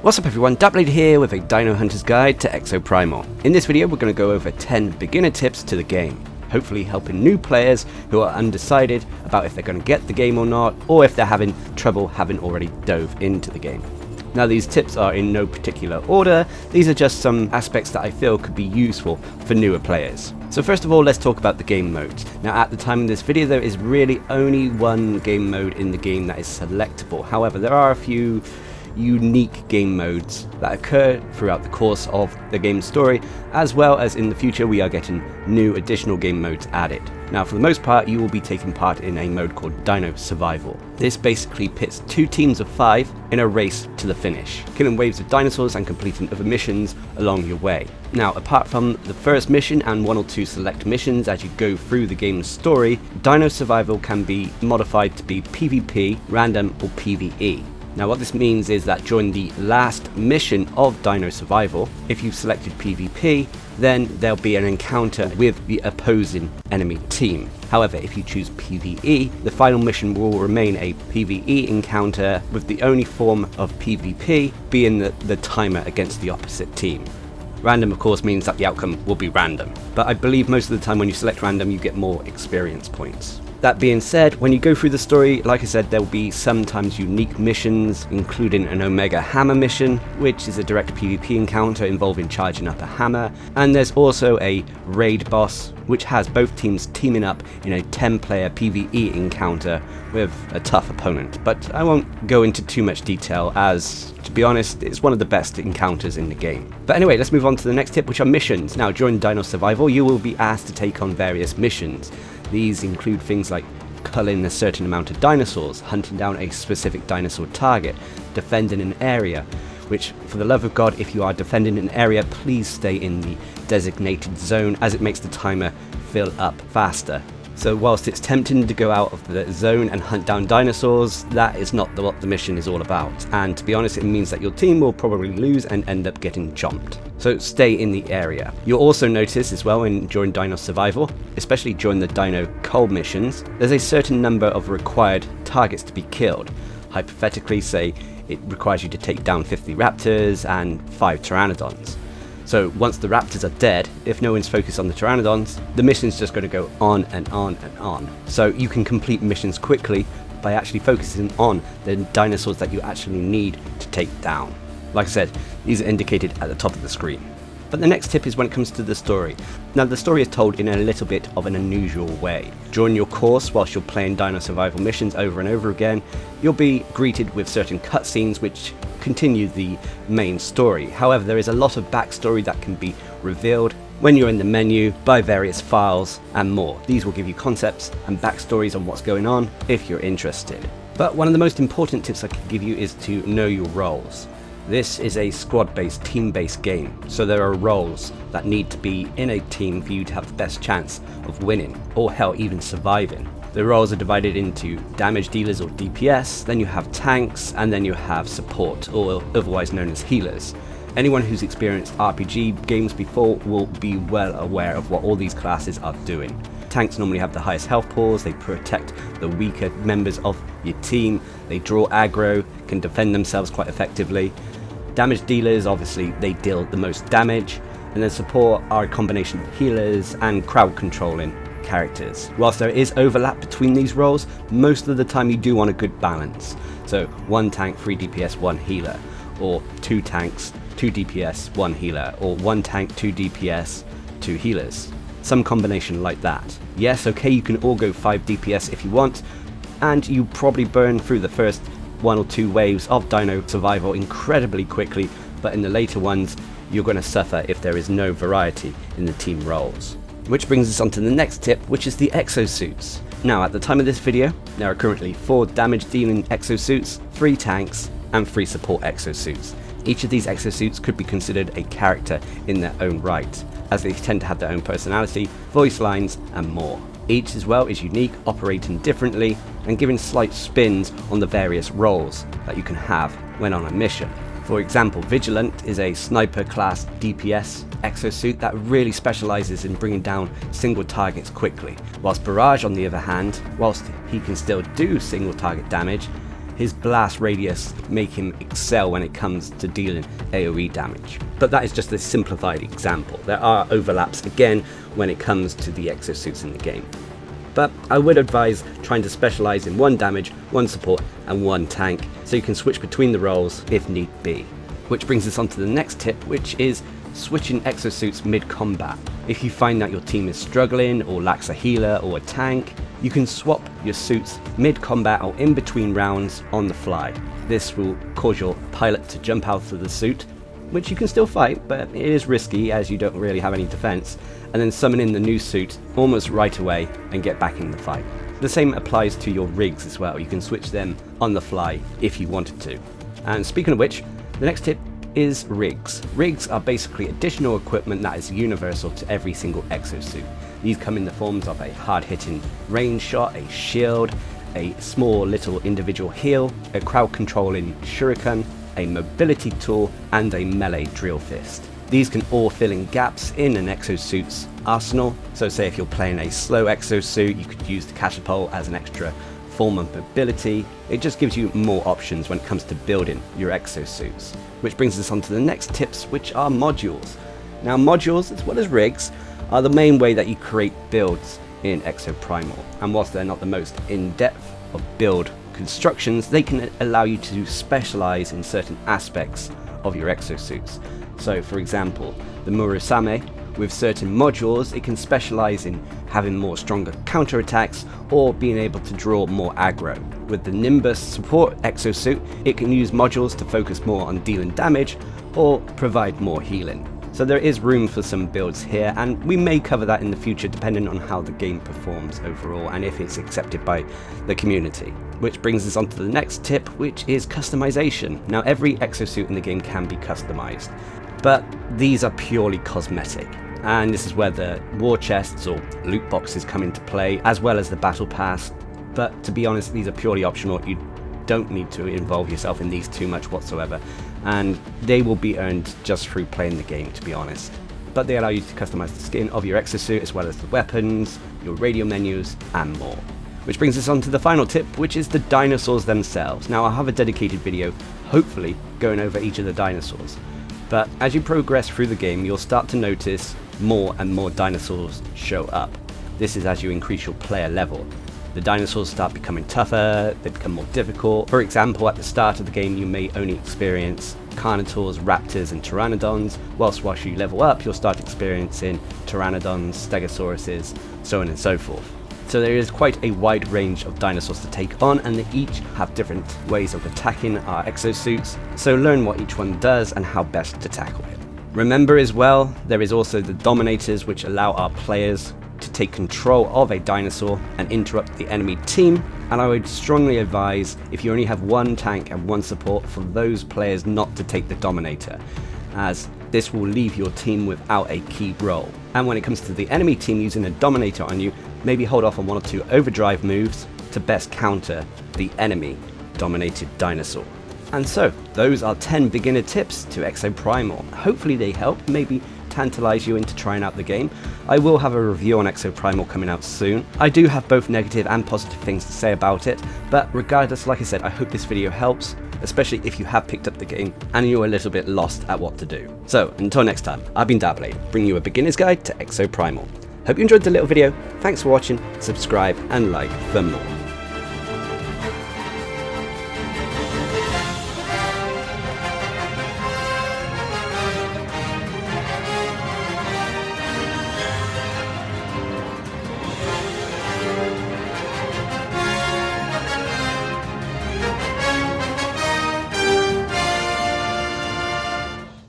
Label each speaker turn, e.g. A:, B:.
A: What's up everyone, Darcblade here with a Dino Hunter's Guide to Exoprimal. In this video we're going to go over 10 beginner tips to the game, hopefully helping new players who are undecided about if they're going to get the game or not, or if they're having trouble having already dove into the game. Now these tips are in no particular order, these are just some aspects that I feel could be useful for newer players. So first of all, let's talk about the game modes. Now at the time of this video there is really only one game mode in the game that is selectable. However, there are a few unique game modes that occur throughout the course of the game's story, as well as in the future we are getting new additional game modes added. Now for the most part you will be taking part in a mode called Dino Survival. This basically pits two teams of 5 in a race to the finish, killing waves of dinosaurs and completing other missions along your way. Now apart from the first mission and 1 or 2 select missions as you go through the game's story, Dino Survival can be modified to be PvP, random or PvE. Now what this means is that during the last mission of Dino Survival, if you've selected PvP, then there'll be an encounter with the opposing enemy team. However, if you choose PvE, the final mission will remain a PvE encounter, with the only form of PvP being the timer against the opposite team. Random of course means that the outcome will be random, but I believe most of the time when you select random you get more experience points. That being said, when you go through the story, like I said, there will be sometimes unique missions, including an Omega Hammer mission, which is a direct PvP encounter involving charging up a hammer, and there's also a raid boss, which has both teams teaming up in a 10-player PvE encounter with a tough opponent. But I won't go into too much detail as, to be honest, it's one of the best encounters in the game. But anyway, let's move on to the next tip, which are missions. Now during Dino Survival, you will be asked to take on various missions. These include things like culling a certain amount of dinosaurs, hunting down a specific dinosaur target, defending an area, which for the love of God, if you are defending an area, please stay in the designated zone as it makes the timer fill up faster. So whilst it's tempting to go out of the zone and hunt down dinosaurs, that is not what the mission is all about. And to be honest, it means that your team will probably lose and end up getting chomped. So stay in the area. You'll also notice as well during Dino Survival, especially during the Dino Cull missions, there's a certain number of required targets to be killed. Hypothetically, say it requires you to take down 50 raptors and 5 pteranodons. So once the raptors are dead, if no one's focused on the pteranodons, the mission's just going to go on and on and on. So you can complete missions quickly by actually focusing on the dinosaurs that you actually need to take down. Like I said, these are indicated at the top of the screen. But the next tip is when it comes to the story. Now the story is told in a little bit of an unusual way. During your course, whilst you're playing Dino Survival missions over and over again, you'll be greeted with certain cutscenes which continue the main story. However, there is a lot of backstory that can be revealed when you're in the menu by various files and more. These will give you concepts and backstories on what's going on if you're interested. But one of the most important tips I can give you is to know your roles. This is a squad-based, team-based game, so there are roles that need to be in a team for you to have the best chance of winning, or hell, even surviving. The roles are divided into damage dealers or DPS, then you have tanks, and then you have support, or otherwise known as healers. Anyone who's experienced RPG games before will be well aware of what all these classes are doing. Tanks normally have the highest health pools, they protect the weaker members of your team, they draw aggro, can defend themselves quite effectively. Damage dealers, obviously, they deal the most damage, and then support are a combination of healers and crowd controlling characters. Whilst there is overlap between these roles, most of the time you do want a good balance. So 1 tank, 3 DPS, 1 healer, or 2 tanks, 2 DPS, 1 healer, or 1 tank, 2 DPS, 2 healers. Some combination like that. Yes, okay, you can all go 5 DPS if you want, and you probably burn through the first 1 or 2 waves of Dino Survival incredibly quickly, but in the later ones you're going to suffer if there is no variety in the team roles. Which brings us on to the next tip, which is the Exosuits. Now at the time of this video, there are currently 4 damage dealing Exosuits, 3 tanks, and 3 support Exosuits. Each of these Exosuits could be considered a character in their own right, as they tend to have their own personality, voice lines, and more. Each as well is unique, operating differently, and giving slight spins on the various roles that you can have when on a mission. For example, Vigilant is a sniper class DPS exosuit that really specializes in bringing down single targets quickly, whilst Barrage on the other hand, whilst he can still do single target damage, his blast radius make him excel when it comes to dealing AoE damage. But that is just a simplified example. There are overlaps again when it comes to the exosuits in the game. But I would advise trying to specialize in one damage, one support and one tank, so you can switch between the roles if need be. Which brings us on to the next tip, which is switching exosuits mid-combat. If you find that your team is struggling or lacks a healer or a tank, you can swap your suits mid-combat or in between rounds on the fly. This will cause your pilot to jump out of the suit, which you can still fight, but it is risky as you don't really have any defense, and then summon in the new suit almost right away and get back in the fight. The same applies to your rigs as well. You can switch them on the fly if you wanted to. And speaking of which, the next tip is rigs. Rigs are basically additional equipment that is universal to every single exosuit. These come in the forms of a hard-hitting range shot, a shield, a small little individual heal, a crowd-controlling shuriken, a mobility tool, and a melee drill fist. These can all fill in gaps in an exosuit's arsenal. So say if you're playing a slow exosuit, you could use the catapult as an extra form of mobility. It just gives you more options when it comes to building your exosuits. Which brings us on to the next tips, which are modules. Now modules, as well as rigs, are the main way that you create builds in Exoprimal. And whilst they're not the most in-depth of build constructions, they can allow you to specialize in certain aspects of your exosuits. So for example, the Murasame, with certain modules, it can specialize in having more stronger counterattacks or being able to draw more aggro. With the Nimbus support exosuit, it can use modules to focus more on dealing damage or provide more healing. So there is room for some builds here, and we may cover that in the future depending on how the game performs overall and if it's accepted by the community. Which brings us on to the next tip, which is customization. Now every exosuit in the game can be customized, but these are purely cosmetic. And this is where the war chests or loot boxes come into play, as well as the battle pass. But to be honest, these are purely optional. You don't need to involve yourself in these too much whatsoever, and they will be earned just through playing the game, to be honest. But they allow you to customize the skin of your exosuit, as well as the weapons, your radio menus, and more. Which brings us on to the final tip, which is the dinosaurs themselves. Now I'll have a dedicated video, hopefully, going over each of the dinosaurs. But as you progress through the game, you'll start to notice more and more dinosaurs show up. This is as you increase your player level. The dinosaurs start becoming tougher, they become more difficult. For example, at the start of the game you may only experience Carnotaurs, Raptors and Pteranodons, whilst you level up you'll start experiencing Pteranodons, Stegosauruses, so on and so forth. So there is quite a wide range of dinosaurs to take on, and they each have different ways of attacking our exosuits, so learn what each one does and how best to tackle it. Remember as well, there is also the Dominators, which allow our players to take control of a dinosaur and interrupt the enemy team, and I would strongly advise, if you only have one tank and one support, for those players not to take the Dominator, as this will leave your team without a key role. And when it comes to the enemy team using a Dominator on you, maybe hold off on one or two overdrive moves to best counter the enemy dominated dinosaur. And so, those are 10 beginner tips to Exoprimal. Hopefully they help, maybe tantalize you into trying out the game. I will have a review on Exoprimal coming out soon. I do have both negative and positive things to say about it, but regardless, like I said, I hope this video helps, especially if you have picked up the game and you're a little bit lost at what to do. So, until next time, I've been Darcblade, bringing you a beginner's guide to Exoprimal. Hope you enjoyed the little video, thanks for watching, subscribe and like for more.